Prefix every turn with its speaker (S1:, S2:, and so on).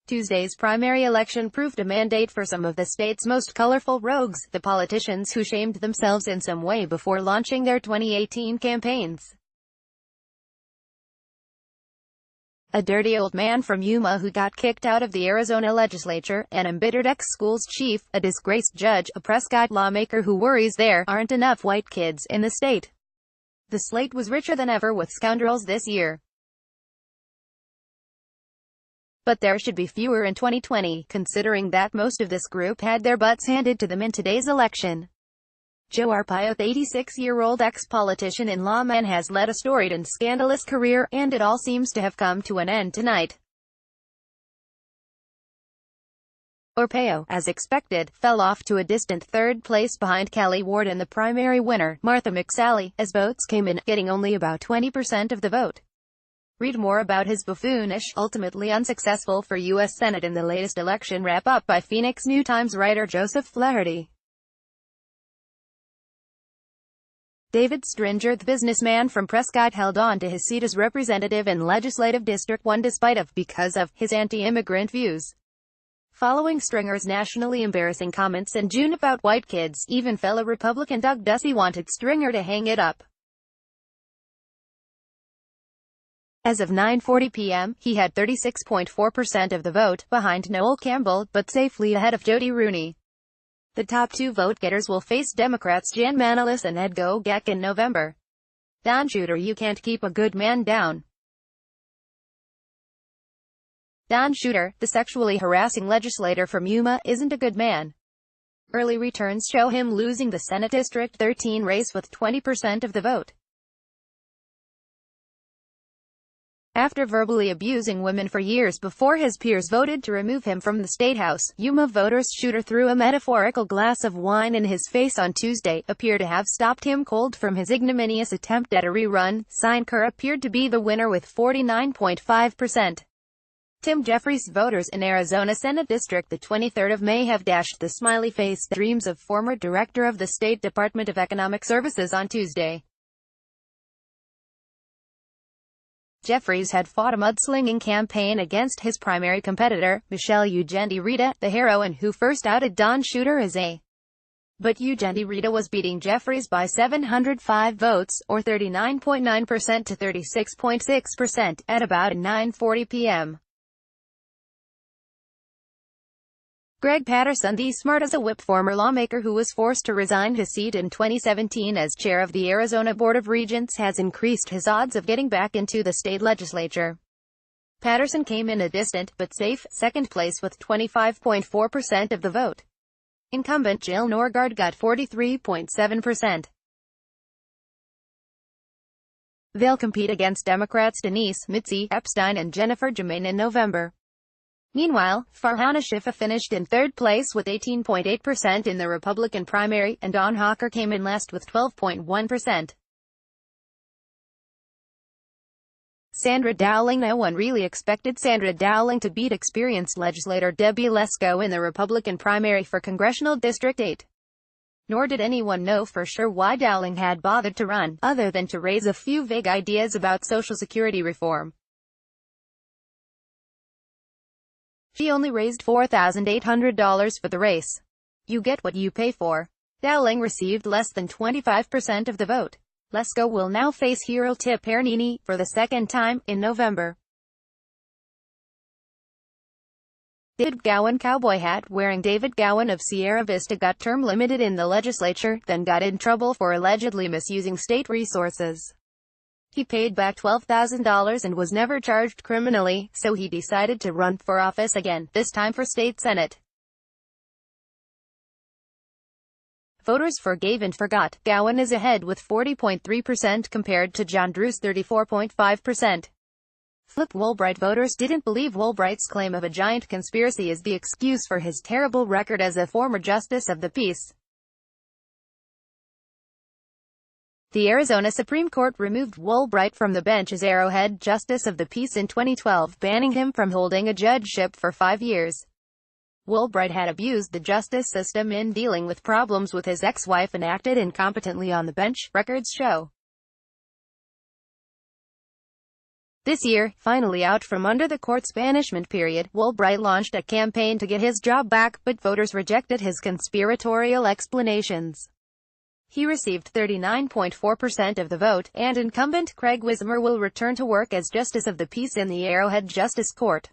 S1: Tuesday's primary election proved a mandate for some of the state's most colorful rogues, the politicians who shamed themselves in some way before launching their 2018 campaigns. A dirty old man from Yuma who got kicked out of the Arizona legislature, an embittered ex-schools chief, a disgraced judge, a Prescott lawmaker who worries there aren't enough white kids in the state. The slate was richer than ever with Scoundrels this year. But there should be fewer in 2020, considering that most of this group had their butts handed to them in today's election. Joe Arpaio, the 86-year-old ex-politician and lawman, has led a storied and scandalous career, and it all seems to have come to an end tonight. Arpaio, as expected, fell off to a distant third place behind Kelly Ward and the primary winner, Martha McSally, as votes came in, getting only about 20% of the vote. Read more about his buffoonish, ultimately unsuccessful for U.S. Senate in the latest election wrap-up by Phoenix New Times writer Joseph Flaherty. David Stringer, the businessman from Prescott, held on to his seat as representative in Legislative District 1 because of his anti-immigrant views. Following Stringer's nationally embarrassing comments in June about white kids, even fellow Republican Doug Ducey wanted Stringer to hang it up. As of 9:40 p.m., he had 36.4% of the vote, behind Noel Campbell, but safely ahead of Jody Rooney. The top two vote-getters will face Democrats Jan Manilis and Ed Gogek in November. Don Shooter, you can't keep a good man down. Don Shooter, the sexually harassing legislator from Yuma, isn't a good man. Early returns show him losing the Senate District 13 race with 20% of the vote. After verbally abusing women for years before his peers voted to remove him from the statehouse, Yuma voters Shooter threw a metaphorical glass of wine in his face on Tuesday, appear to have stopped him cold from his ignominious attempt at a rerun. Kerr appeared to be the winner with 49.5%. Tim Jeffries voters in Arizona Senate District the 23rd of May have dashed the smiley-faced dreams of former director of the State Department of Economic Services on Tuesday. Jeffries had fought a mudslinging campaign against his primary competitor, Michelle Rita, the heroine who first outed Don Shooter as a. But Rita was beating Jeffries by 705 votes, or 39.9% to 36.6%, at about 9:40 p.m. Greg Patterson, the smart-as-a-whip former lawmaker who was forced to resign his seat in 2017 as chair of the Arizona Board of Regents, has increased his odds of getting back into the state legislature. Patterson came in a distant, but safe, second place with 25.4% of the vote. Incumbent Jill Norgaard got 43.7%. They'll compete against Democrats Denise Mitzi Epstein and Jennifer Jermaine in November. Meanwhile, Farhana Shifa finished in third place with 18.8% in the Republican primary, and Dawn Hawker came in last with 12.1%. Sandra Dowling. No one really expected Sandra Dowling to beat experienced legislator Debbie Lesko in the Republican primary for Congressional District 8. Nor did anyone know for sure why Dowling had bothered to run, other than to raise a few vague ideas about Social Security reform. She only raised $4,800 for the race. You get what you pay for. Dowling received less than 25% of the vote. Lesko will now face hero Tip Hernini for the second time, in November. David Gowan. Cowboy hat-wearing David Gowan of Sierra Vista got term limited in the legislature, then got in trouble for allegedly misusing state resources. He paid back $12,000 and was never charged criminally, so he decided to run for office again, this time for state senate. Voters forgave and forgot. Gowan is ahead with 40.3% compared to John Drew's 34.5%. Flip Woolbright. Voters didn't believe Woolbright's claim of a giant conspiracy as the excuse for his terrible record as a former justice of the peace. The Arizona Supreme Court removed Woolbright from the bench as Arrowhead Justice of the Peace in 2012, banning him from holding a judgeship for 5 years. Woolbright had abused the justice system in dealing with problems with his ex-wife and acted incompetently on the bench, records show. This year, finally out from under the court's banishment period, Woolbright launched a campaign to get his job back, but voters rejected his conspiratorial explanations. He received 39.4% of the vote, and incumbent Craig Wismer will return to work as Justice of the Peace in the Arrowhead Justice Court.